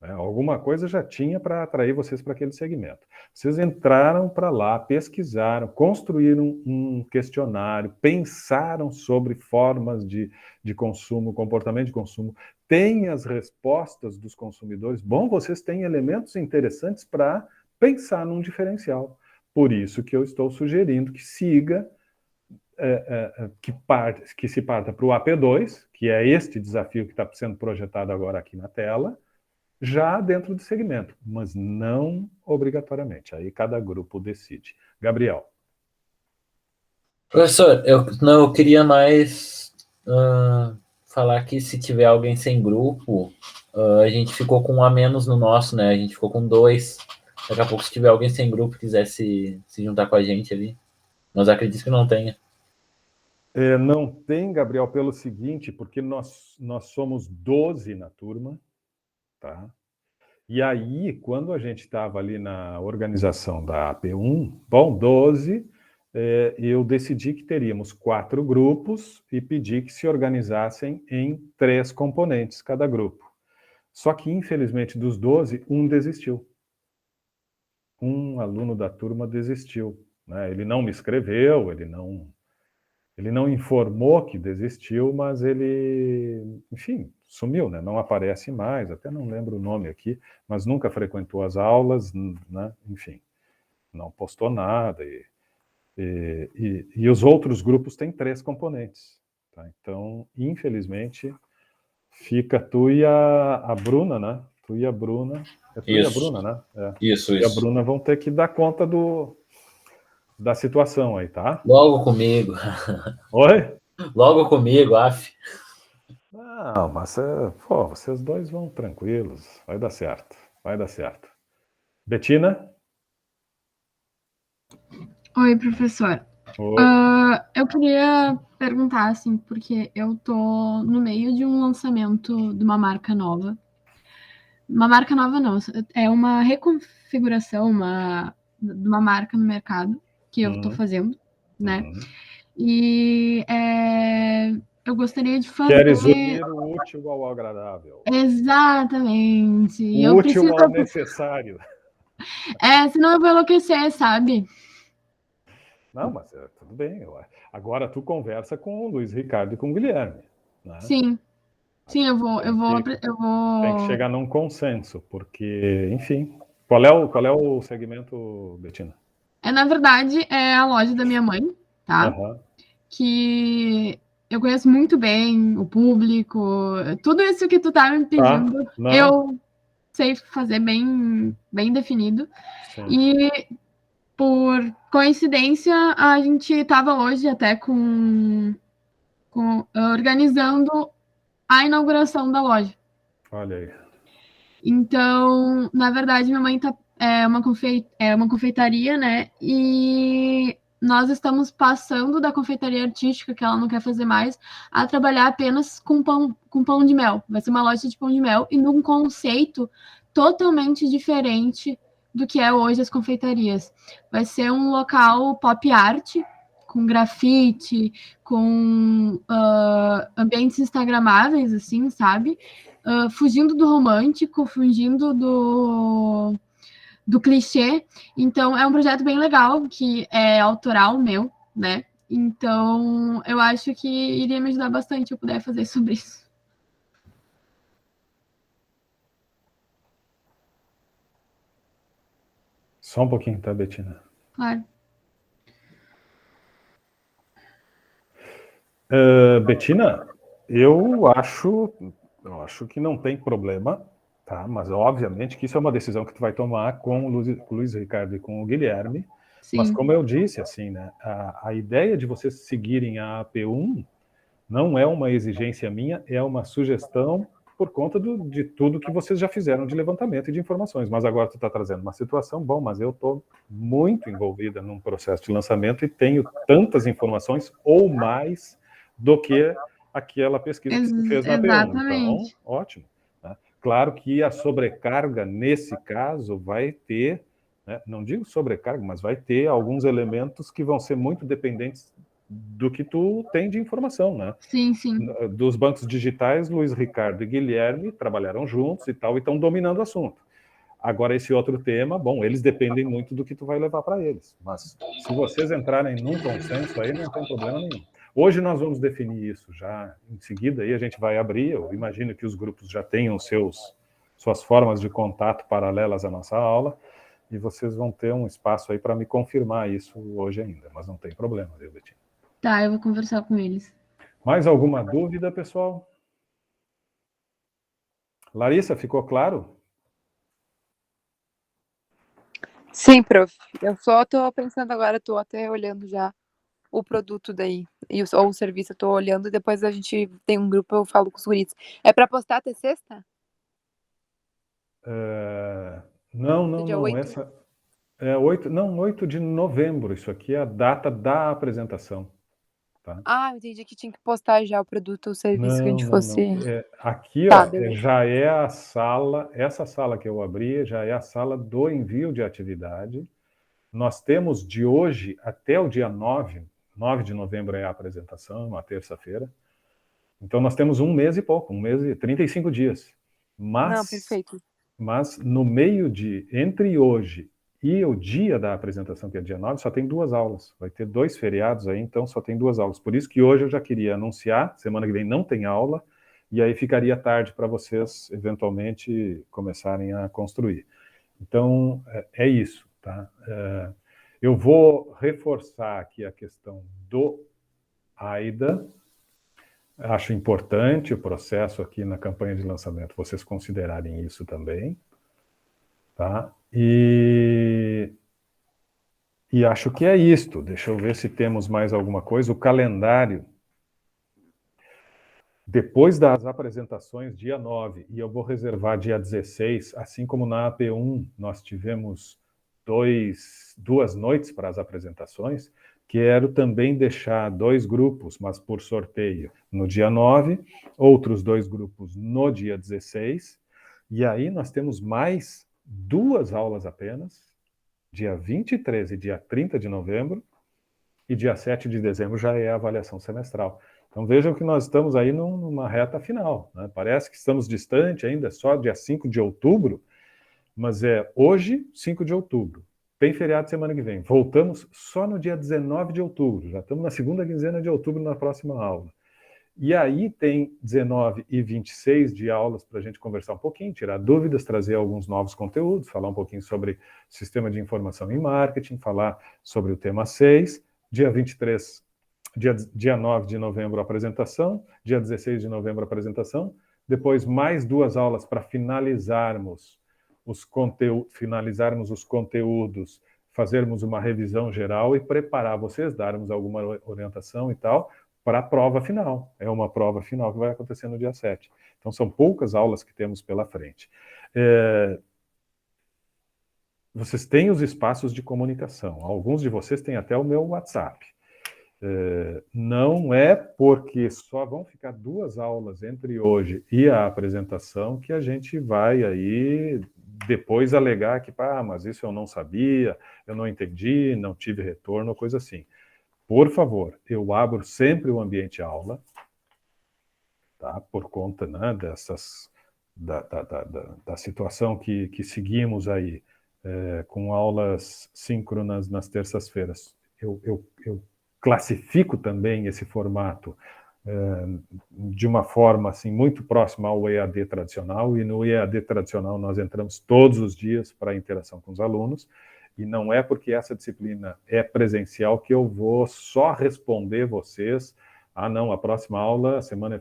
Alguma coisa já tinha para atrair vocês para aquele segmento. Vocês entraram para lá, pesquisaram, construíram um questionário, pensaram sobre formas de consumo, comportamento de consumo, têm as respostas dos consumidores. Bom, vocês têm elementos interessantes para pensar num diferencial. Por isso que eu estou sugerindo que siga, que se parta para o AP2, que é este desafio que está sendo projetado agora aqui na tela, já dentro do segmento, mas não obrigatoriamente. Aí cada grupo decide. Gabriel. Professor, eu queria mais falar que se tiver alguém sem grupo, a gente ficou com um a menos no nosso, né? A gente ficou com 2. Daqui a pouco, se tiver alguém sem grupo quiser se juntar com a gente ali, mas acredito que não tenha. Não tem, Gabriel, pelo seguinte, porque nós somos 12 na turma, tá? E aí, quando a gente estava ali na organização da AP1, 12, eu decidi que teríamos 4 grupos e pedi que se organizassem em 3 componentes cada grupo. Só que, infelizmente, dos 12, um desistiu. Um aluno da turma desistiu, né? Ele não me escreveu, ele não informou que desistiu, mas ele, enfim, sumiu, né? Não aparece mais, até não lembro o nome aqui, mas nunca frequentou as aulas, né? Enfim, não postou nada. E os outros grupos têm 3 componentes. Tá? Então, infelizmente, fica tu e a Bruna, né? Tu e a Bruna. É tu e a Bruna, né? Isso. E a Bruna vão ter que dar conta da situação aí, tá? Logo comigo. Oi? Logo comigo, af. Não, mas vocês dois vão tranquilos. Vai dar certo. Betina? Oi, professor. Oi. Eu queria perguntar, assim, porque eu tô no meio de um lançamento de uma marca nova. Uma marca nova não, é uma reconfiguração de uma marca no mercado que eu tô fazendo, né? E eu gostaria de fazer... Queres unir o útil ao agradável. Exatamente. O útil ao necessário. Senão eu vou enlouquecer, sabe? Não, mas tudo bem. Agora tu conversa com o Luiz Ricardo e com o Guilherme. Né? Sim, eu vou... Tem que chegar num consenso, porque, enfim... Qual é o segmento, Betina? Na verdade, é a loja da minha mãe, tá? Que eu conheço muito bem o público, tudo isso que tu tá me pedindo, eu sei fazer bem definido. Sim. E, por coincidência, a gente estava hoje até organizando a inauguração da loja. Olha aí. Então, na verdade, minha mãe é uma confeitaria, né? E nós estamos passando da confeitaria artística, que ela não quer fazer mais, a trabalhar apenas com pão de mel. Vai ser uma loja de pão de mel e num conceito totalmente diferente do que é hoje as confeitarias. Vai ser um local pop art, com grafite, com ambientes instagramáveis, assim, sabe? Fugindo do romântico, fugindo do clichê. Então, é um projeto bem legal, que é autoral meu, né? Então, eu acho que iria me ajudar bastante se eu puder fazer sobre isso. Só um pouquinho, tá, Betina? Claro. Betina, eu acho que não tem problema, tá? Mas obviamente que isso é uma decisão que tu vai tomar com o Luiz Ricardo e com o Guilherme. Mas Sim. como eu disse, assim, né? A ideia de vocês seguirem a AP1 não é uma exigência minha, é uma sugestão por conta de tudo que vocês já fizeram de levantamento e de informações. Mas agora tu está trazendo uma situação, bom, mas eu estou muito envolvida num processo de lançamento e tenho tantas informações ou mais do que aquela pesquisa que você fez na AP1. Então, Exatamente. ótimo. Né? Claro que a sobrecarga, nesse caso, vai ter, né, não digo sobrecarga, mas vai ter alguns elementos que vão ser muito dependentes do que tu tem de informação, né? Sim, sim. Dos bancos digitais, Luiz Ricardo e Guilherme trabalharam juntos e tal, e estão dominando o assunto. Agora, esse outro tema, bom, eles dependem muito do que tu vai levar para eles. Mas se vocês entrarem num consenso aí, não tem problema nenhum. Hoje nós vamos definir isso já. Em seguida, aí a gente vai abrir. Eu imagino que os grupos já tenham suas formas de contato paralelas à nossa aula, e vocês vão ter um espaço aí para me confirmar isso hoje ainda. Mas não tem problema, viu, Betinho? Tá, eu vou conversar com eles. Mais alguma dúvida, pessoal? Larissa, ficou claro? Sim, prof. Eu só tô pensando agora, tô até olhando já o produto daí, ou o serviço, eu tô olhando, e depois a gente tem um grupo, eu falo com os guris. É pra postar até sexta? Não. Dia 8? Essa é 8 de novembro. Isso aqui é a data da apresentação. Tá? Ah, eu entendi que tinha que postar já o produto, o serviço que a gente fosse. Aqui, Tá, ó, beleza. já é a sala, essa sala que eu abri, já é a sala do envio de atividade. Nós temos de hoje até o dia 9 de novembro é a apresentação, uma terça-feira. Então, nós temos um mês e pouco, 35 dias. Não, perfeito. Mas no meio entre hoje e o dia da apresentação, que é dia 9, só tem 2 aulas. Vai ter 2 feriados aí, então só tem 2 aulas. Por isso que hoje eu já queria anunciar, semana que vem não tem aula, e aí ficaria tarde para vocês, eventualmente, começarem a construir. Então, é isso, tá? Eu vou reforçar aqui a questão do AIDA. Acho importante o processo aqui na campanha de lançamento, vocês considerarem isso também, tá? E acho que é isto. Deixa eu ver se temos mais alguma coisa. O calendário, depois das apresentações, dia 9, e eu vou reservar dia 16, assim como na AP1 nós tivemos 2 noites para as apresentações, quero também deixar 2 grupos, mas por sorteio, no dia 9, outros 2 grupos no dia 16, e aí nós temos mais 2 aulas apenas, dia 23 e dia 30 de novembro, e dia 7 de dezembro já é a avaliação semestral. Então vejam que nós estamos aí numa reta final, né? Parece que estamos distante ainda, só dia 5 de outubro, mas é hoje, 5 de outubro. Tem feriado semana que vem. Voltamos só no dia 19 de outubro. Já estamos na segunda quinzena de outubro na próxima aula. E aí tem 19 e 26 de aulas para a gente conversar um pouquinho, tirar dúvidas, trazer alguns novos conteúdos, falar um pouquinho sobre sistema de informação em marketing, falar sobre o tema 6. Dia 23, dia 9 de novembro, apresentação. Dia 16 de novembro, apresentação. Depois, mais 2 aulas para finalizarmos os conteúdos, fazermos uma revisão geral e preparar vocês, darmos alguma orientação e tal, para a prova final. É uma prova final que vai acontecer no dia 7. Então, são poucas aulas que temos pela frente. Vocês têm os espaços de comunicação. Alguns de vocês têm até o meu WhatsApp. Não é porque só vão ficar 2 aulas entre hoje e a apresentação que a gente vai aí depois alegar que, mas isso eu não sabia, eu não entendi, não tive retorno, coisa assim. Por favor, eu abro sempre o ambiente aula, tá? Por conta, né, da situação que seguimos aí. com aulas síncronas nas terças-feiras. Eu classifico também esse formato de uma forma assim, muito próxima ao EAD tradicional, e no EAD tradicional nós entramos todos os dias para a interação com os alunos, e não é porque essa disciplina é presencial que eu vou só responder vocês, não, a próxima aula, semana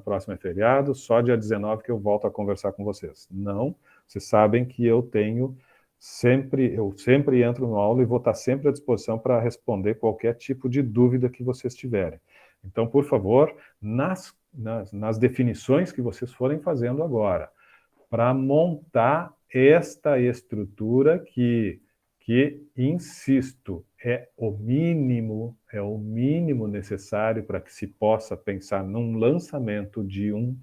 próxima é feriado, só dia 19 que eu volto a conversar com vocês. Não, vocês sabem que eu sempre entro na aula e vou estar sempre à disposição para responder qualquer tipo de dúvida que vocês tiverem. Então, por favor, nas definições que vocês forem fazendo agora, para montar esta estrutura que, insisto, é o mínimo necessário para que se possa pensar num lançamento de um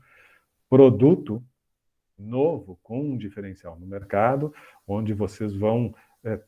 produto novo, com um diferencial no mercado, onde vocês vão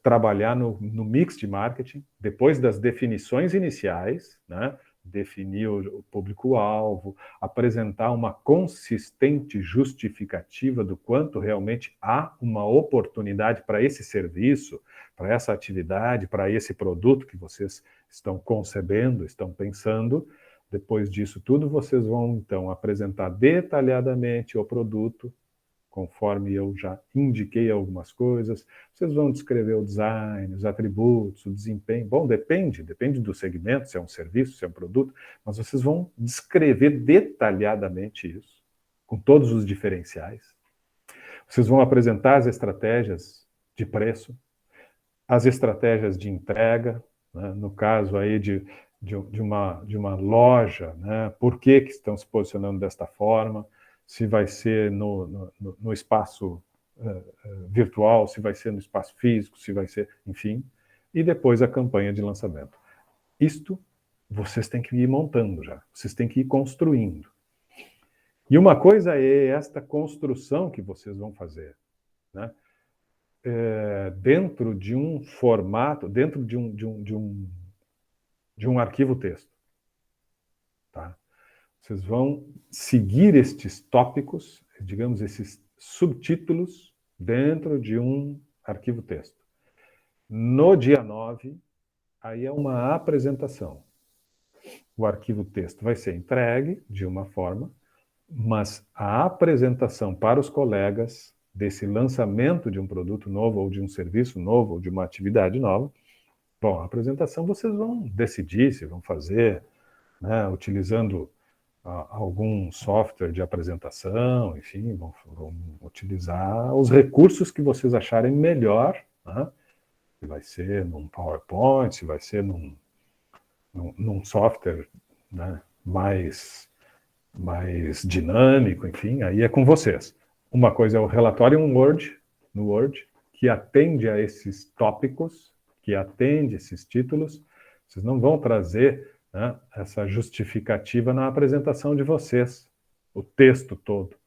trabalhar no mix de marketing, depois das definições iniciais, né? Definir o público-alvo, apresentar uma consistente justificativa do quanto realmente há uma oportunidade para esse serviço, para essa atividade, para esse produto que vocês estão concebendo, estão pensando. Depois disso tudo, vocês vão, então, apresentar detalhadamente o produto, conforme eu já indiquei algumas coisas. Vocês vão descrever o design, os atributos, o desempenho. Bom, depende do segmento, se é um serviço, se é um produto, mas vocês vão descrever detalhadamente isso, com todos os diferenciais. Vocês vão apresentar as estratégias de preço, as estratégias de entrega, né? No caso aí de uma loja, né? Por que estão se posicionando desta forma, se vai ser no espaço virtual, se vai ser no espaço físico, se vai ser, enfim, e depois a campanha de lançamento. Isto vocês têm que ir montando já, vocês têm que ir construindo. E uma coisa é esta construção que vocês vão fazer, né? Dentro de um formato, dentro de um arquivo texto, tá? Vocês vão seguir estes tópicos, digamos, esses subtítulos, dentro de um arquivo texto. No dia 9, aí é uma apresentação. O arquivo texto vai ser entregue de uma forma, mas a apresentação para os colegas desse lançamento de um produto novo, ou de um serviço novo, ou de uma atividade nova, bom, a apresentação vocês vão decidir se vão fazer, né, utilizando algum software de apresentação, enfim, vão utilizar os recursos que vocês acharem melhor, né? Se vai ser num PowerPoint, se vai ser num software, né, mais dinâmico, enfim, aí é com vocês. Uma coisa é o relatório no Word, que atende a esses tópicos, que atende esses títulos. Vocês não vão trazer, né, essa justificativa na apresentação de vocês, o texto todo.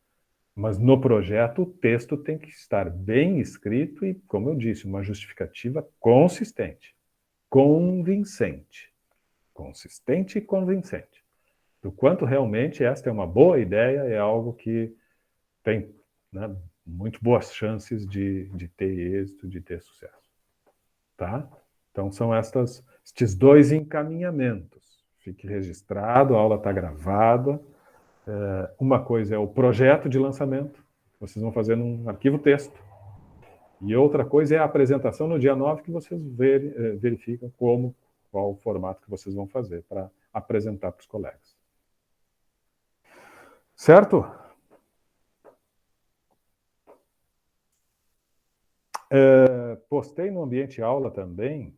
Mas no projeto o texto tem que estar bem escrito e, como eu disse, uma justificativa consistente, convincente. Consistente e convincente. Do quanto realmente esta é uma boa ideia, é algo que tem, né, muito boas chances de ter êxito, de ter sucesso. Tá? Então são estes dois encaminhamentos. Fique registrado, a aula está gravada. Uma coisa é o projeto de lançamento, vocês vão fazer num arquivo texto. E outra coisa é a apresentação no dia 9, que vocês verificam qual o formato que vocês vão fazer para apresentar para os colegas. Certo? Postei no ambiente aula também,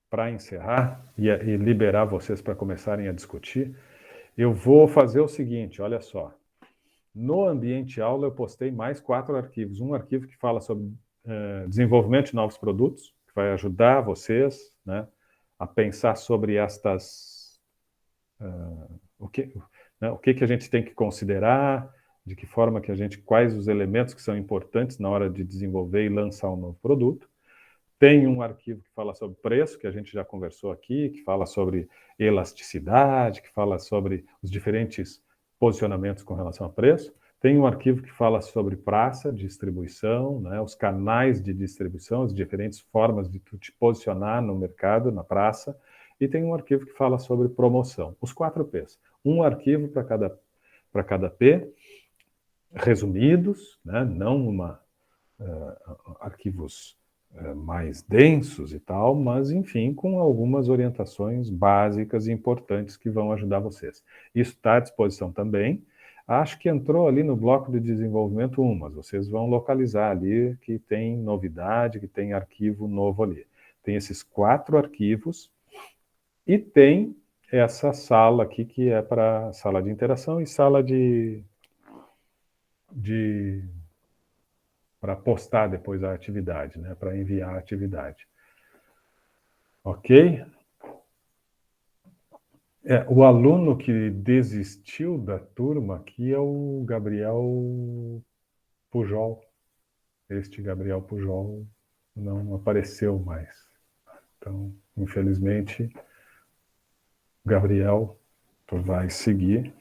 para encerrar e liberar vocês para começarem a discutir. Eu vou fazer o seguinte, olha só. No ambiente aula eu postei mais 4 arquivos. Um arquivo que fala sobre desenvolvimento de novos produtos, que vai ajudar vocês, né, a pensar sobre o que a gente tem que considerar, de que forma que quais os elementos que são importantes na hora de desenvolver e lançar um novo produto. Tem um arquivo que fala sobre preço, que a gente já conversou aqui, que fala sobre elasticidade, que fala sobre os diferentes posicionamentos com relação a preço. Tem um arquivo que fala sobre praça, distribuição, né, os canais de distribuição, as diferentes formas de tu te posicionar no mercado, na praça, e tem um arquivo que fala sobre promoção. Os 4 P's. Um arquivo para cada P, resumidos, né, não arquivos mais densos e tal, mas, enfim, com algumas orientações básicas e importantes que vão ajudar vocês. Isso está à disposição também. Acho que entrou ali no bloco de desenvolvimento 1, mas vocês vão localizar ali que tem novidade, que tem arquivo novo ali. Tem esses 4 arquivos e tem essa sala aqui que é para sala de interação e sala para postar depois a atividade, né? Para enviar a atividade. Ok? O aluno que desistiu da turma aqui é o Gabriel Pujol. Este Gabriel Pujol não apareceu mais. Então, infelizmente, Gabriel, tu vai seguir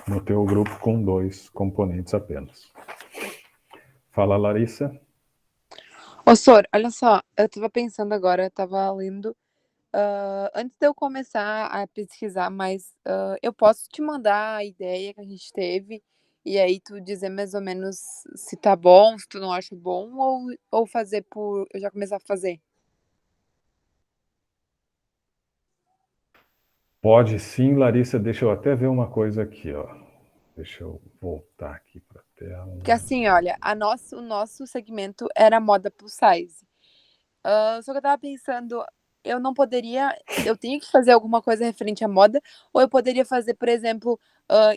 no teu grupo com 2 componentes apenas. Fala, Larissa. Ô, Sor, olha só, eu tava pensando agora, eu tava lendo. Antes de eu começar a pesquisar mais, eu posso te mandar a ideia que a gente teve e aí tu dizer mais ou menos se tá bom, se tu não acha bom, ou fazer por eu já começar a fazer? Pode sim, Larissa. Deixa eu até ver uma coisa aqui, ó. Deixa eu voltar aqui para a tela. Porque assim, olha, o nosso segmento era moda plus size. Só que eu tava pensando, eu tenho que fazer alguma coisa referente à moda, ou eu poderia fazer, por exemplo,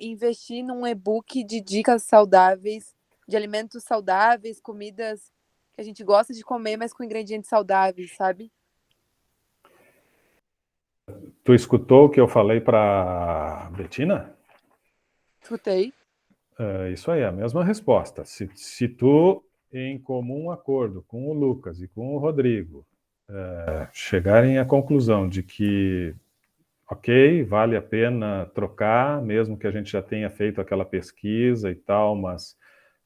investir num e-book de dicas saudáveis, de alimentos saudáveis, comidas que a gente gosta de comer, mas com ingredientes saudáveis, sabe? Tu escutou o que eu falei para Betina? Escutei. Isso aí, a mesma resposta. Se tu, em comum acordo com o Lucas e com o Rodrigo, chegarem à conclusão de que, ok, vale a pena trocar, mesmo que a gente já tenha feito aquela pesquisa e tal, mas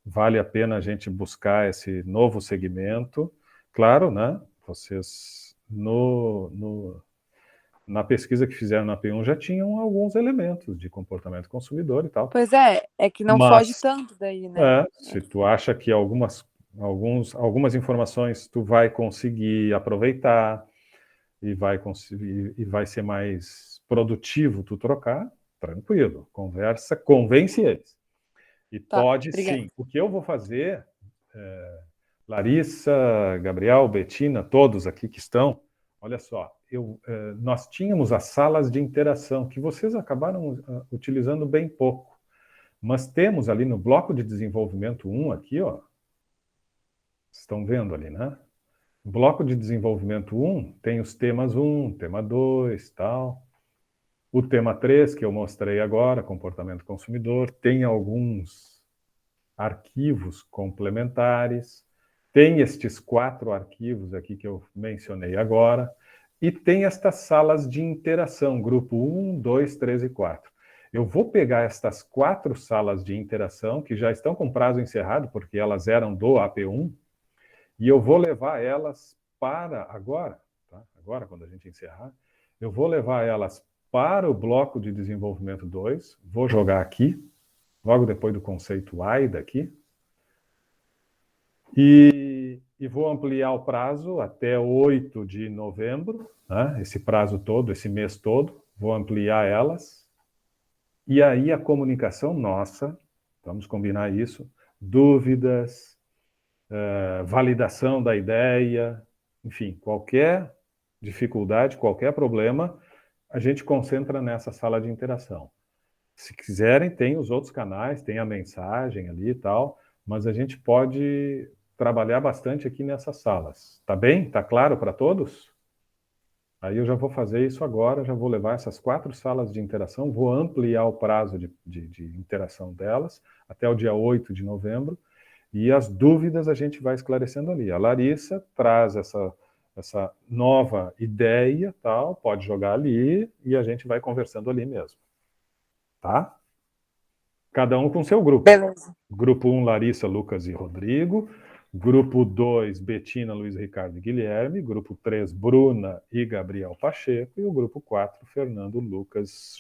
vale a pena a gente buscar esse novo segmento, claro, né? Vocês na pesquisa que fizeram na P1 já tinham alguns elementos de comportamento consumidor e tal. Pois é que não foge tanto daí, né? Se tu acha que algumas informações tu vai conseguir aproveitar e vai ser mais produtivo tu trocar, tranquilo, convence eles. E Tá, pode obrigada. sim. O que eu vou fazer, Larissa, Gabriel, Betina, todos aqui que estão, olha só, nós tínhamos as salas de interação, que vocês acabaram utilizando bem pouco. Mas temos ali no bloco de desenvolvimento 1, aqui, ó, estão vendo ali, né? Bloco de desenvolvimento 1 tem os temas 1, tema 2, tal. O tema 3, que eu mostrei agora, comportamento consumidor, tem alguns arquivos complementares, tem estes 4 arquivos aqui que eu mencionei agora, e tem estas salas de interação, grupo 1, 2, 3 e 4. Eu vou pegar estas 4 salas de interação, que já estão com prazo encerrado, porque elas eram do AP1, e eu vou levar elas para agora, tá? Agora, quando a gente encerrar, eu vou levar elas para o bloco de desenvolvimento 2, vou jogar aqui, logo depois do conceito AIDA aqui, e vou ampliar o prazo até 8 de novembro, né? Esse prazo todo, esse mês todo, vou ampliar elas. E aí a comunicação nossa, vamos combinar isso, dúvidas, validação da ideia, enfim, qualquer dificuldade, qualquer problema, a gente concentra nessa sala de interação. Se quiserem, tem os outros canais, tem a mensagem ali e tal, mas a gente pode trabalhar bastante aqui nessas salas. Tá bem? Tá claro para todos? Aí eu já vou fazer isso agora, já vou levar essas 4 salas de interação, vou ampliar o prazo de interação delas até o dia 8 de novembro, e as dúvidas a gente vai esclarecendo ali. A Larissa traz essa nova ideia, tal, pode jogar ali, e a gente vai conversando ali mesmo. Tá? cada um com seu grupo. Beleza. Grupo 1, Larissa, Lucas e Rodrigo. Grupo 2, Betina, Luiz, Ricardo e Guilherme. Grupo 3, Bruna e Gabriel Pacheco. E o grupo 4, Fernando, Lucas,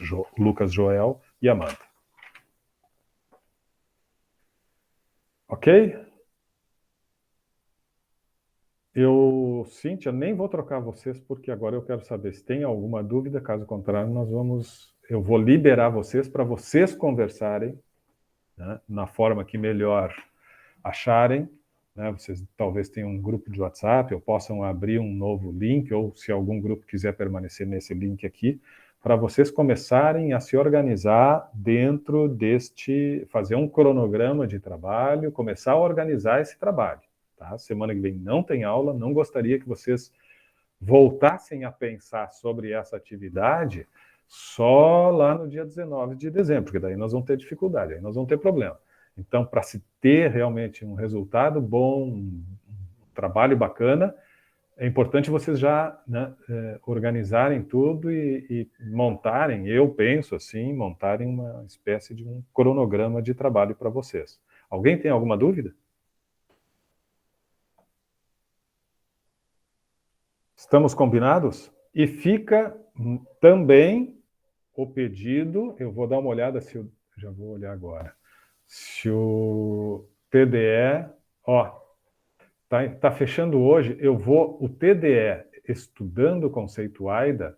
Joel e Amanda. Ok? Cíntia, nem vou trocar vocês, porque agora eu quero saber se tem alguma dúvida. Caso contrário, eu vou liberar vocês para vocês conversarem, né, na forma que melhor acharem. Né, vocês talvez tenham um grupo de WhatsApp, ou possam abrir um novo link, ou se algum grupo quiser permanecer nesse link aqui, para vocês começarem a se organizar dentro fazer um cronograma de trabalho, começar a organizar esse trabalho. Tá? Semana que vem não tem aula, não gostaria que vocês voltassem a pensar sobre essa atividade só lá no dia 19 de dezembro, porque daí nós vamos ter dificuldade, aí nós vamos ter problema. Então, para se ter realmente um resultado bom, um trabalho bacana, é importante vocês já, né, organizarem tudo e montarem, eu penso assim, montarem uma espécie de um cronograma de trabalho para vocês. Alguém tem alguma dúvida? Estamos combinados? E fica também o pedido, eu vou dar uma olhada já vou olhar agora, se o TDE, tá fechando hoje, o TDE estudando o conceito AIDA,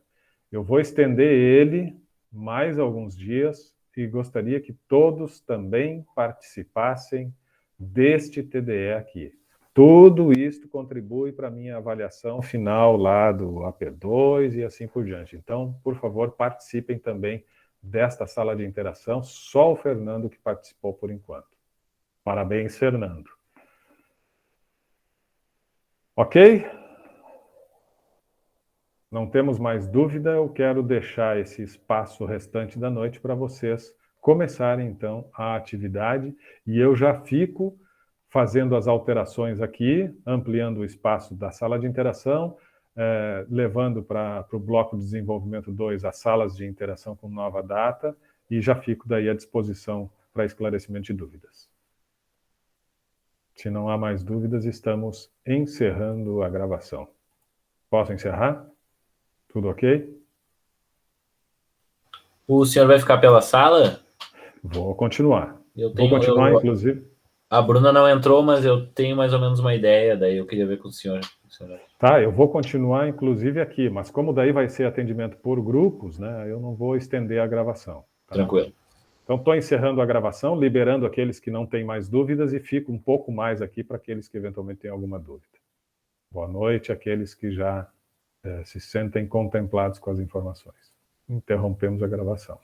eu vou estender ele mais alguns dias e gostaria que todos também participassem deste TDE aqui. Tudo isso contribui para a minha avaliação final lá do AP2 e assim por diante. Então, por favor, participem também desta sala de interação. Só o Fernando que participou por enquanto. Parabéns, Fernando. Ok? Não temos mais dúvida. Eu quero deixar esse espaço restante da noite para vocês começarem, então, a atividade. E eu já fico fazendo as alterações aqui, ampliando o espaço da sala de interação, levando para o bloco de desenvolvimento 2 as salas de interação com nova data, e já fico daí à disposição para esclarecimento de dúvidas. Se não há mais dúvidas, estamos encerrando a gravação. Posso encerrar? Tudo ok? O senhor vai ficar pela sala? Vou continuar. Vou continuar, inclusive. A Bruna não entrou, mas eu tenho mais ou menos uma ideia, daí eu queria ver com o senhor. Tá, eu vou continuar, inclusive, aqui, mas como daí vai ser atendimento por grupos, né, eu não vou estender a gravação. Tá? Tranquilo. Então, estou encerrando a gravação, liberando aqueles que não têm mais dúvidas e fico um pouco mais aqui para aqueles que eventualmente têm alguma dúvida. Boa noite àqueles que já se sentem contemplados com as informações. Interrompemos a gravação.